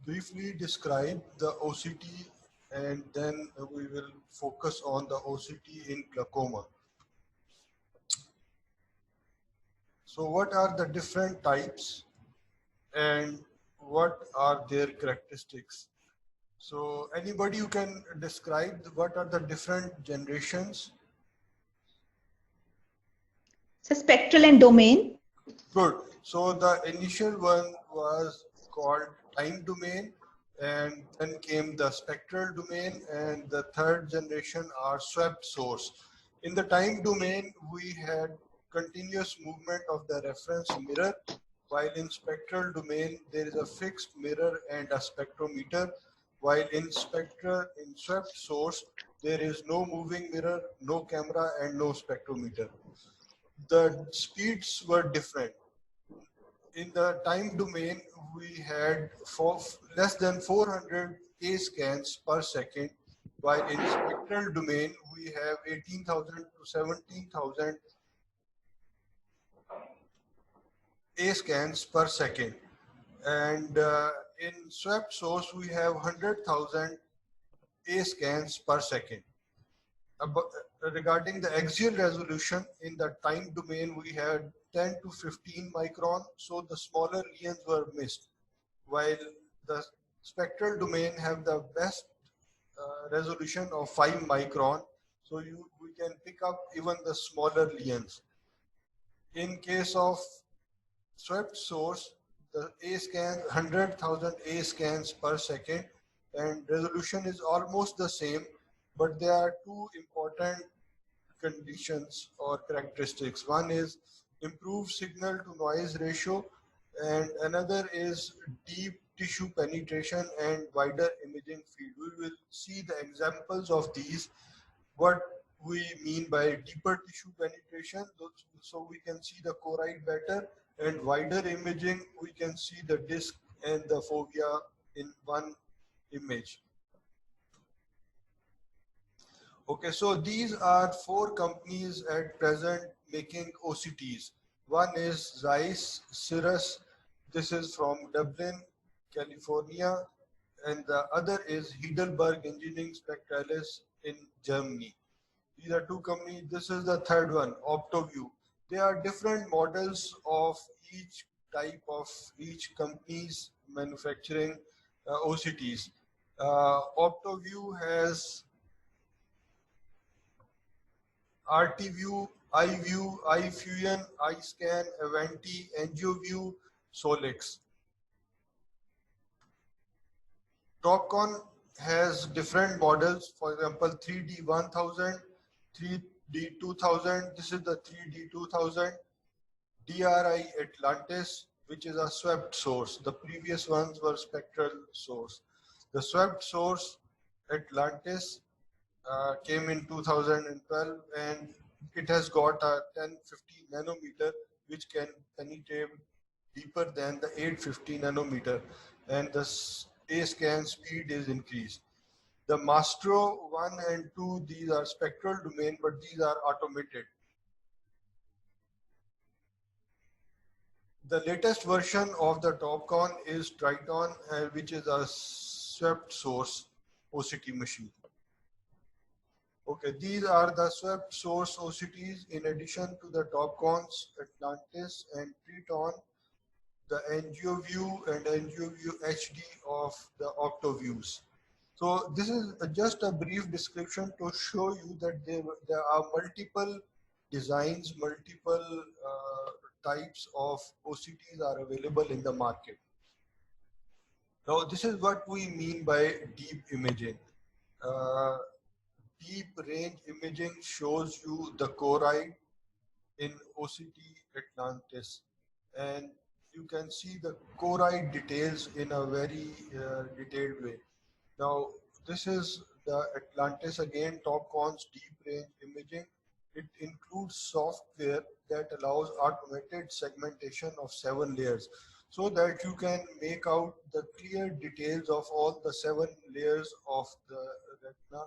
briefly describe the OCT and then we will focus on the OCT in glaucoma. So what are the different types and what are their characteristics? So anybody who can describe what are the different generations? So spectral and domain. Good. So the initial one was called time domain, and then came the spectral domain, and the third generation are swept source. In the time domain, we had continuous movement of the reference mirror, while in spectral domain, there is a fixed mirror and a spectrometer, while in swept source, there is no moving mirror, no camera, and no spectrometer. The speeds were different. In the time domain, we had less than 400 A scans per second, while in spectral domain, we have 18,000 to 17,000 A scans per second. And in swept source, we have 100,000 A scans per second. Regarding the axial resolution, in the time domain, we had 10 to 15 micron, so the smaller lesions were missed, while the spectral domain have the best resolution of 5 micron, so we can pick up even the smaller lesions. In case of swept source, the A scan 100,000 A scans per second, and resolution is almost the same, but there are two important conditions or characteristics. One is improved signal to noise ratio, and another is deep tissue penetration and wider imaging field. We will see the examples of these, what we mean by deeper tissue penetration, so we can see the choroid better, and wider imaging, we can see the disc and the fovea in one image. Okay, so these are 4 companies at present making OCTs. One is Zeiss, Cirrus, this is from Dublin, California, and the other is Heidelberg Engineering Spectralis in Germany. These are 2 companies. This is the third one, OptoView. There are different models of each type of each company's manufacturing OCTs. OptoView has RTView, iView, iFusion, iScan, Avanti, AngioView, Solix. Topcon has different models, for example, 3D 1000, 3D 2000, this is the 3D 2000, DRI Atlantis, which is a swept source. The previous ones were spectral source. The swept source Atlantis came in 2012, and it has got a 1050 nanometer, which can penetrate deeper than the 850 nanometer, and the A scan speed is increased. The Mastro 1 and 2, these are spectral domain, but these are automated. The latest version of the Topcon is Triton, which is a swept source OCT machine. Okay, these are the swept source OCTs in addition to the Topcons, Atlantis and Triton, the AngioView and AngioView HD of the OptoViews. So this is just a brief description to show you that there are multiple designs, multiple types of OCTs are available in the market. Now this is what we mean by deep imaging. Deep range imaging shows you the choroid in OCT Atlantis, and you can see the choroid details in a very detailed way. Now, this is the Atlantis again, Topcon's deep range imaging. It includes software that allows automated segmentation of 7 layers, so that you can make out the clear details of all the 7 layers of the retina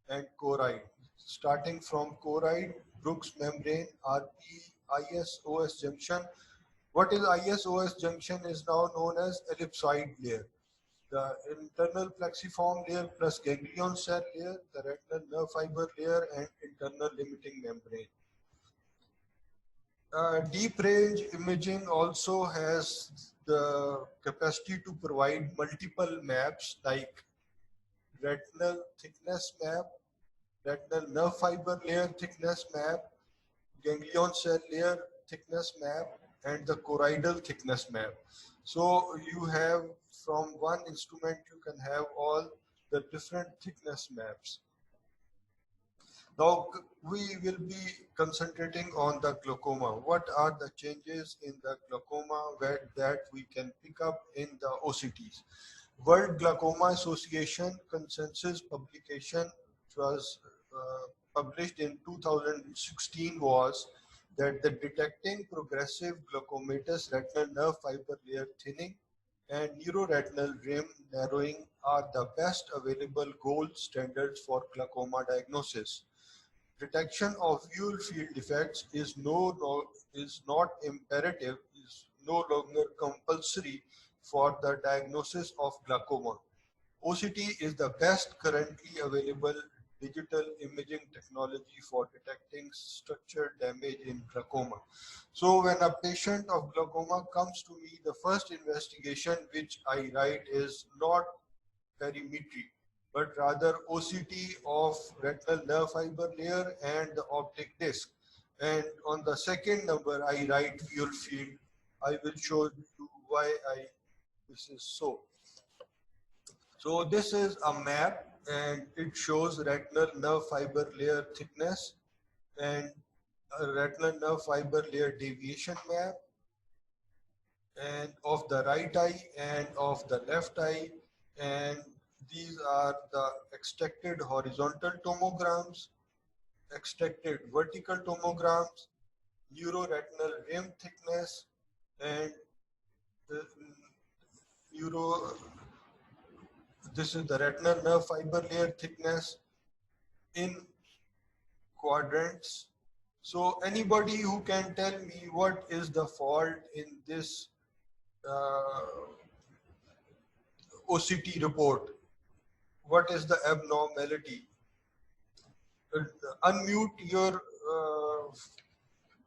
and choroid, starting from choroid, Brooks membrane, RP, ISOS junction. What is ISOS junction is now known as ellipsoid layer. the internal plexiform layer plus ganglion cell layer, the retinal nerve fiber layer, and internal limiting membrane. Deep range imaging also has the capacity to provide multiple maps like retinal thickness map, retinal nerve fiber layer thickness map, ganglion cell layer thickness map, and the choroidal thickness map. So you have from one instrument, you can have all the different thickness maps. Now we will be concentrating on the glaucoma. What are the changes in the glaucoma that we can pick up in the OCTs? World Glaucoma Association consensus publication, which was published in 2016, was that the detecting progressive glaucomatous retinal nerve fiber layer thinning and neuroretinal rim narrowing are the best available gold standards for glaucoma diagnosis. Detection of visual field defects is not imperative, is no longer compulsory for the diagnosis of glaucoma. OCT is the best currently available digital imaging technology for detecting structural damage in glaucoma. So when a patient of glaucoma comes to me, the first investigation which I write is not perimetry, but rather OCT of retinal nerve fiber layer and the optic disc. And on the second number, I write visual field. I will show you why this is so. So this is a map and it shows retinal nerve fiber layer thickness and a retinal nerve fiber layer deviation map and of the right eye and of the left eye, and these are the extracted horizontal tomograms, extracted vertical tomograms, neuroretinal rim thickness, and the this is the retinal nerve fiber layer thickness in quadrants. So anybody who can tell me what is the fault in this OCT report? What is the abnormality? Unmute your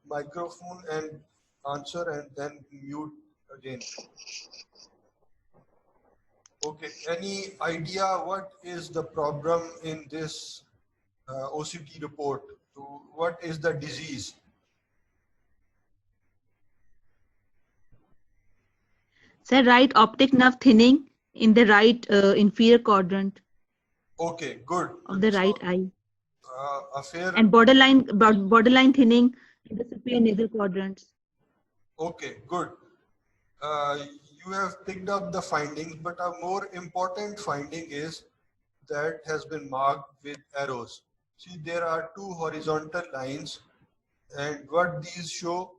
microphone and answer and then mute again. Okay, any idea what is the problem in this OCT report? What is the disease? Sir, right optic nerve thinning in the right inferior quadrant Okay, good. of the right eye. A fair. And borderline thinning in the superior nasal quadrants. Okay, good. You have picked up the findings, but a more important finding is that has been marked with arrows. See, there are two horizontal lines, and what these show?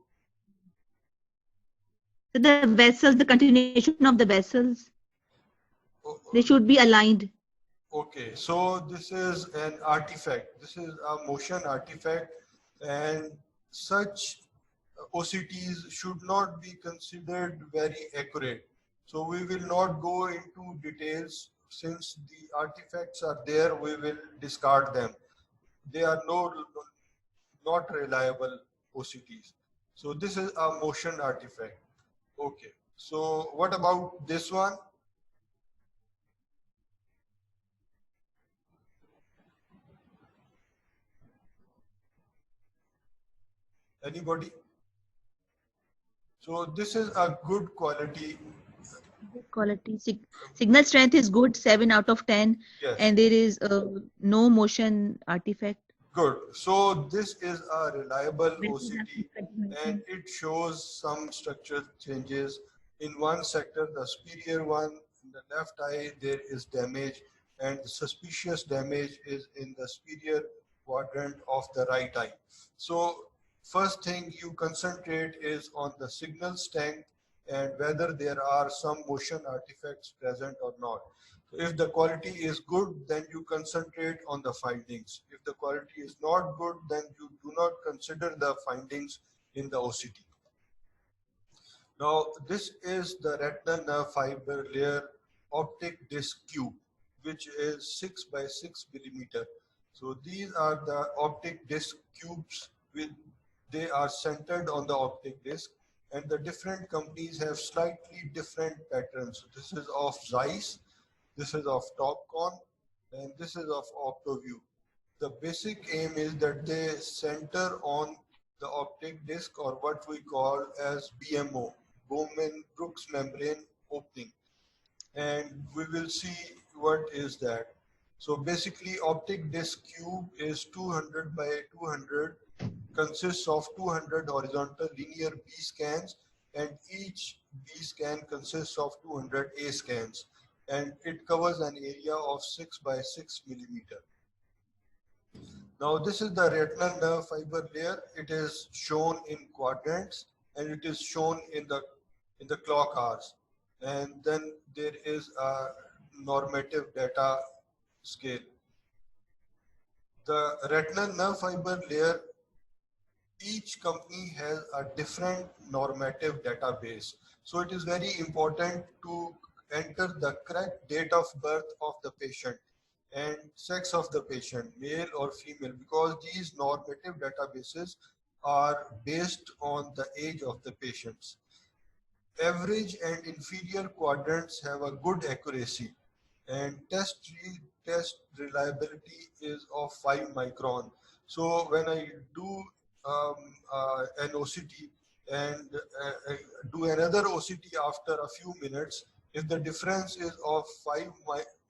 So the vessels, the continuation of the vessels, they should be aligned. Okay, so this is an artifact. This is a motion artifact, and such OCTs should not be considered very accurate. So we will not go into details. Since the artifacts are there, we will discard them. They are not reliable OCTs. So this is a motion artifact. Okay. So what about this one? Anybody? So this is a good quality. Good quality. Signal strength is good, 7 out of 10. Yes. And there is no motion artifact. Good. So this is a reliable OCT and it shows some structural changes. In one sector, the superior one, in the left eye, there is damage, and the suspicious damage is in the superior quadrant of the right eye. So first thing you concentrate is on the signal strength and whether there are some motion artifacts present or not. If the quality is good, then you concentrate on the findings. If the quality is not good, then you do not consider the findings in the OCT. Now, this is the retinal nerve fiber layer optic disc cube, which is 6 by 6 millimeter. So these are the optic disc cubes they are centered on the optic disc, and the different companies have slightly different patterns. This is of Zeiss, this is of Topcon, and this is of Optoview. The basic aim is that they center on the optic disc, or what we call as BMO, Bowman-Brooks membrane opening. And we will see what is that. So basically optic disc cube is 200 by 200, consists of 200 horizontal linear B scans, and each B scan consists of 200 A scans, and it covers an area of 6 by 6 millimeter. Now this is the retinal nerve fiber layer. It is shown in quadrants, and it is shown in the clock hours. And then there is a normative data scale. The retinal nerve fiber layer, each company has a different normative database. So it is very important to enter the correct date of birth of the patient and sex of the patient, male or female, because these normative databases are based on the age of the patients. Average and inferior quadrants have a good accuracy, and test reliability is of 5 micron. So when I do an OCT and do another OCT after a few minutes, if the difference is of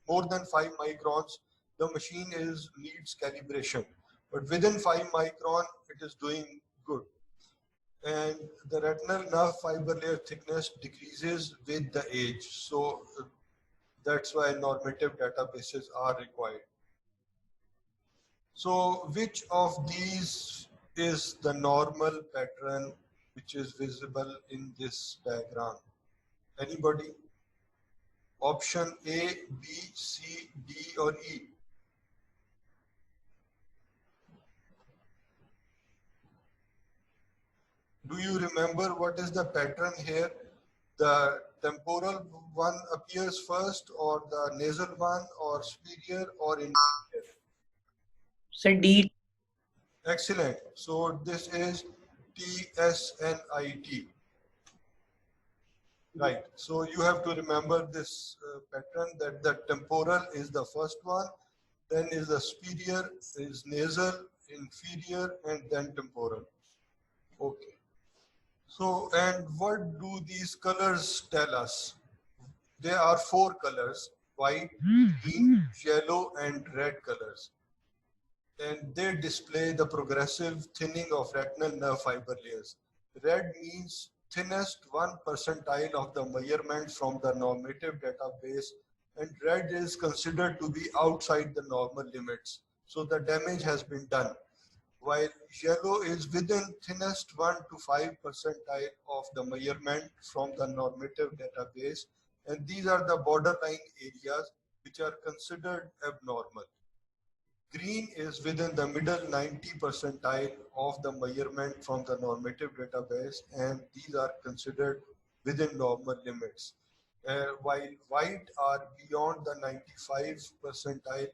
more than 5 microns, the machine needs calibration. But within 5 micron, it is doing good. And the retinal nerve fiber layer thickness decreases with the age. So that's why normative databases are required. So which of these is the normal pattern which is visible in this diagram? Anybody? Option A, B, C, D, or E? Do you remember what is the pattern here? The temporal one appears first, or the nasal one, or superior, or inferior? So D. Excellent. So this is TSNIT. Right. So you have to remember this pattern, that the temporal is the first one, then is the superior, is nasal, inferior, and then temporal. Okay. So, and what do these colors tell us? There are 4 colors: white, green, yellow, and red colors. And they display the progressive thinning of retinal nerve fiber layers. Red means thinnest 1 percentile of the measurement from the normative database, and red is considered to be outside the normal limits. So the damage has been done. While yellow is within thinnest 1 to 5 percentile of the measurement from the normative database, and these are the borderline areas which are considered abnormal. Green is within the middle 90 percentile of the measurement from the normative database, and these are considered within normal limits. While white are beyond the 95 percentile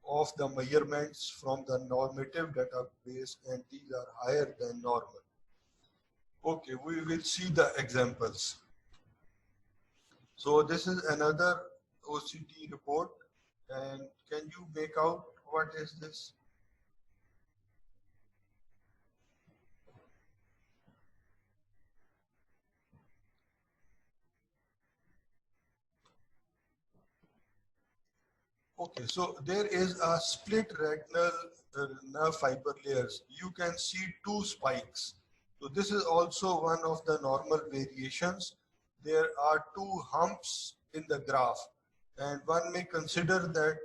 of the measurements from the normative database, and these are higher than normal. Okay, we will see the examples. So this is another OCT report, and can you make out what is this? Okay, so there is a split retinal nerve fiber layers. You can see 2 spikes. So this is also one of the normal variations. There are 2 humps in the graph, and one may consider that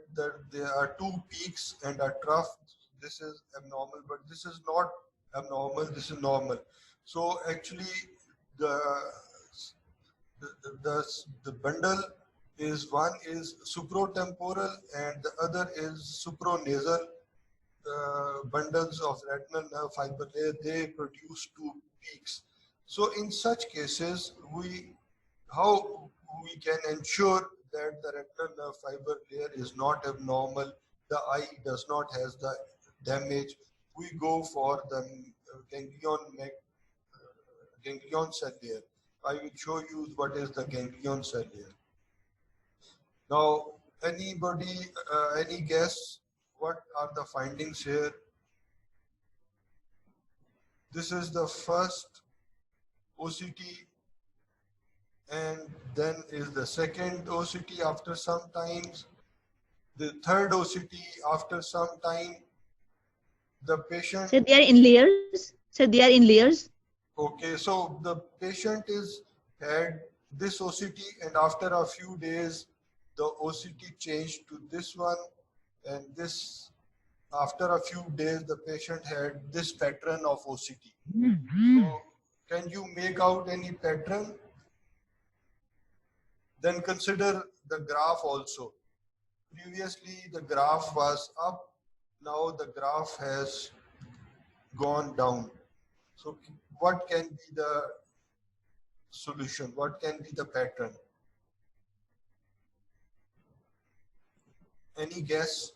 there are 2 peaks and a trough. This is abnormal, but this is not abnormal, this is normal. So actually the bundle is, one is supratemporal and the other is supranasal bundles of retinal nerve fiber layer. They produce 2 peaks. So in such cases, how we can ensure that the retinal nerve fiber layer is not abnormal, the eye does not has the damage, we go for the ganglion cell layer. I will show you what is the ganglion cell layer. Now, anybody, any guess what are the findings here? This is the first OCT, and then is the second OCT after some times, the third OCT after some time. The patient. So they are in layers. So they are in layers. Okay, so the patient is had this OCT, and after a few days, the OCT changed to this one, and this. After a few days, the patient had this pattern of OCT. So, can you make out any pattern? Then consider the graph also. Previously, the graph was up. Now the graph has gone down. So what can be the solution? What can be the pattern? Any guess?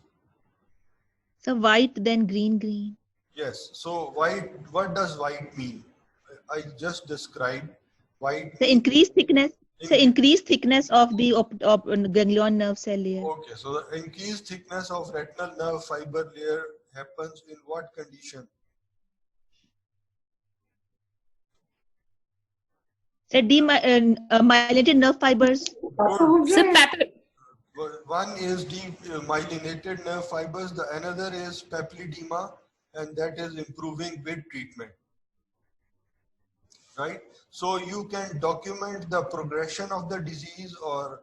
So white, then green, green. Yes. So white, what does white mean? I just described white. The increased thickness. So increased thickness of the ganglion nerve cell layer. Okay. So the increased thickness of retinal nerve fiber layer happens in what condition? So demyelinated nerve fibers. One is demyelinated nerve fibers, the another is papilledema, and that is improving with treatment. Right? So you can document the progression of the disease, or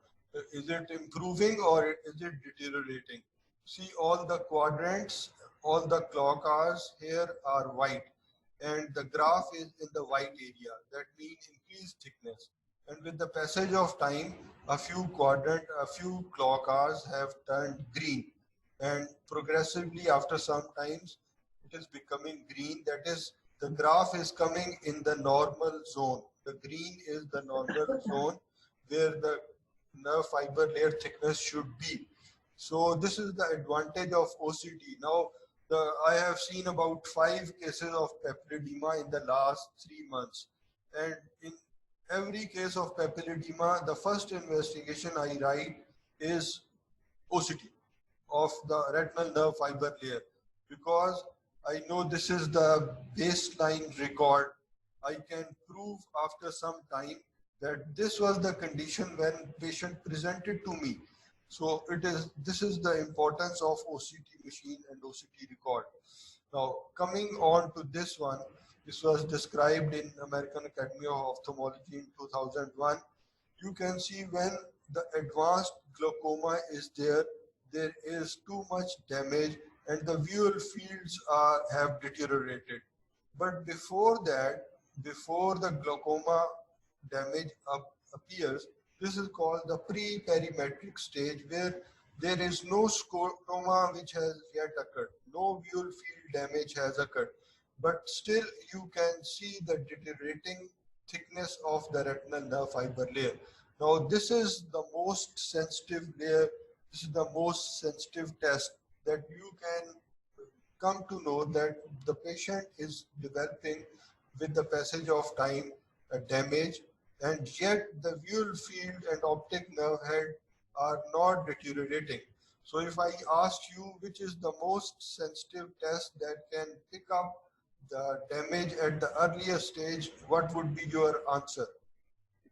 is it improving or is it deteriorating? See, all the quadrants, all the clock hours here are white, and the graph is in the white area. That means increased thickness. And with the passage of time, a few clock hours have turned green, and progressively after some times it is becoming green. That is, the graph is coming in the normal zone. The green is the normal zone where the nerve fiber layer thickness should be. So this is the advantage of OCT. Now, I have seen about 5 cases of papilledema in the last 3 months. And in every case of papilledema, the first investigation I write is OCT of the retinal nerve fiber layer, because I know this is the baseline record. I can prove after some time that this was the condition when patient presented to me. So this is the importance of OCT machine and OCT record. Now coming on to this one, this was described in American Academy of Ophthalmology in 2001. You can see when the advanced glaucoma is there, there is too much damage and the visual fields have deteriorated. But before that, before the glaucoma damage appears, this is called the pre-perimetric stage, where there is no scotoma which has yet occurred. No visual field damage has occurred. But still you can see the deteriorating thickness of the retinal nerve fiber layer. Now this is the most sensitive layer. This is the most sensitive test that you can come to know that the patient is developing with the passage of time a damage, and yet the visual field and optic nerve head are not deteriorating. So if I ask you which is the most sensitive test that can pick up the damage at the earlier stage, what would be your answer?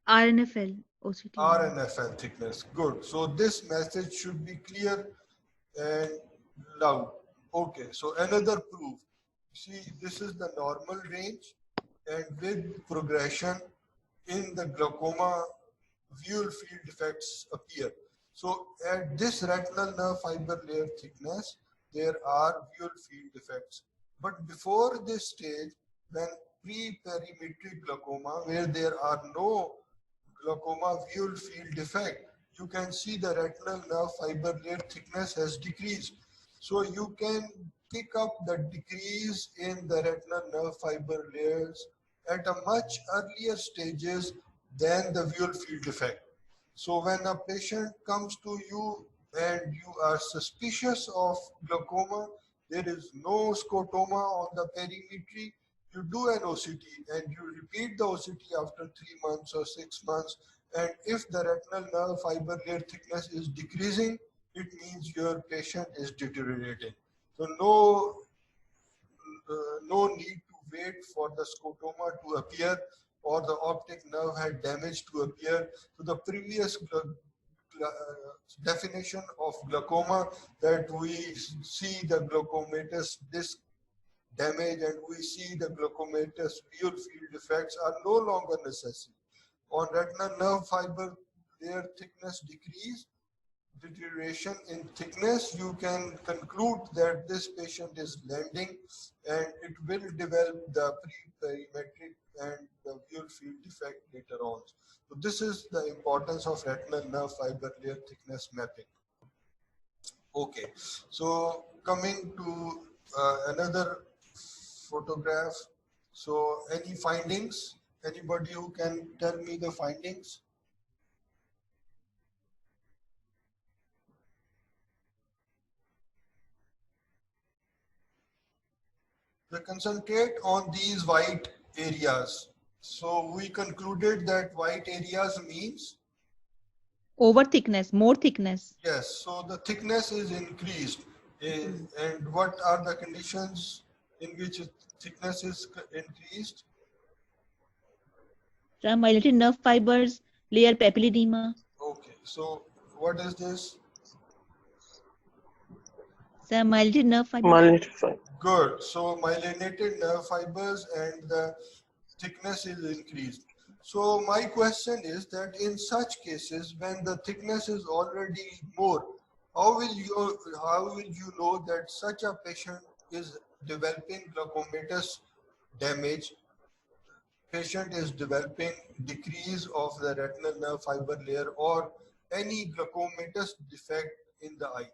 RNFL OCT. RNFL thickness. Good. So this message should be clear and loud. Okay. So another proof. See, this is the normal range, and with progression in the glaucoma, visual field defects appear. So at this retinal nerve fiber layer thickness, there are visual field defects. But before this stage, when pre-perimetric glaucoma, where there are no glaucoma visual field defect, you can see the retinal nerve fiber layer thickness has decreased. So you can pick up the decrease in the retinal nerve fiber layers at a much earlier stages than the visual field defect. So when a patient comes to you and you are suspicious of glaucoma, there is no scotoma on the perimetry, you do an OCT and you repeat the OCT after 3 months or 6 months. And if the retinal nerve fiber layer thickness is decreasing, it means your patient is deteriorating. So no need to wait for the scotoma to appear or the optic nerve had damage to appear. So the previous definition of glaucoma, that we see the glaucomatous disc damage and we see the glaucomatous visual field defects, are no longer necessary. On retinal nerve fiber layer thickness decrease, deterioration in thickness, you can conclude that this patient is landing and it will develop the pre-perimetric and the visual field defect later on. So this is the importance of retinal nerve fiber layer thickness mapping. Okay, so coming to another photograph. So any findings? Anybody who can tell me the findings? They concentrate on these white areas. So we concluded that white areas means? Over thickness, more thickness. Yes, so the thickness is increased. And what are the conditions in which thickness is increased? Myelinated nerve fibers, layer papilledema. Okay, so what is this? Myelinated nerve fibers. Myelinated fiber. Good. So myelinated nerve fibers and the thickness is increased. So my question is that in such cases, when the thickness is already more, how will you know that such a patient is developing glaucomatous damage? Patient is developing decrease of the retinal nerve fiber layer or any glaucomatous defect in the eye.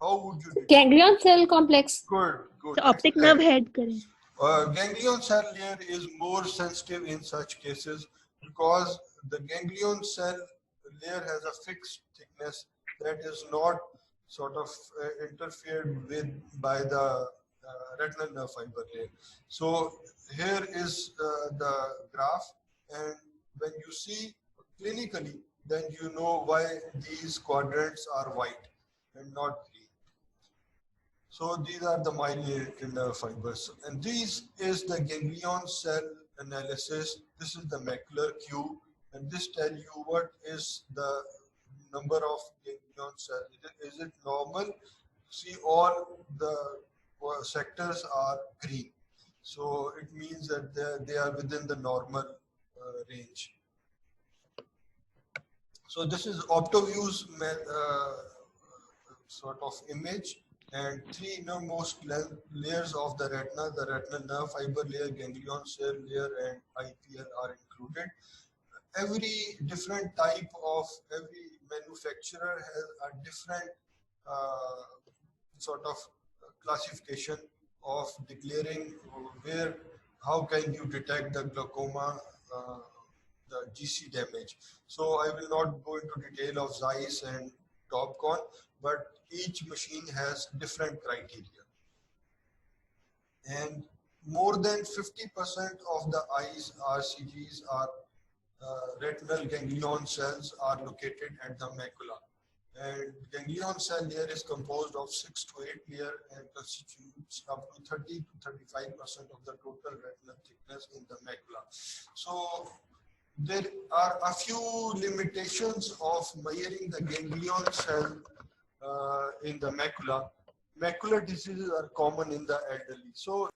How would you detect? Ganglion cell complex. Good, good. So optic nerve head. Ganglion cell layer is more sensitive in such cases because the ganglion cell layer has a fixed thickness that is not sort of interfered with by the retinal nerve fiber layer. So here is the graph, and when you see clinically, then you know why these quadrants are white and not green. So these are the myelinated nerve fibers, and this is the ganglion cell analysis. This is the macular cube, and this tells you what is the number of ganglion cells. Is it normal? See, all the sectors are green, so it means that they are within the normal range. So this is OptoView's sort of image. And three innermost layers of the retinal nerve fiber layer, ganglion cell layer, and IPL are included. Every different type of, every manufacturer has a different sort of classification of declaring how can you detect the glaucoma, the GC damage. So I will not go into detail of Zeiss and Topcon, but each machine has different criteria. And more than 50% of the eyes RCGs are retinal ganglion cells are located at the macula. And ganglion cell layer is composed of 6 to 8 layer and constitutes up to 30 to 35% of the total retinal thickness in the macula. So there are a few limitations of measuring the ganglion cell in the macula. Macular diseases are common in the elderly. So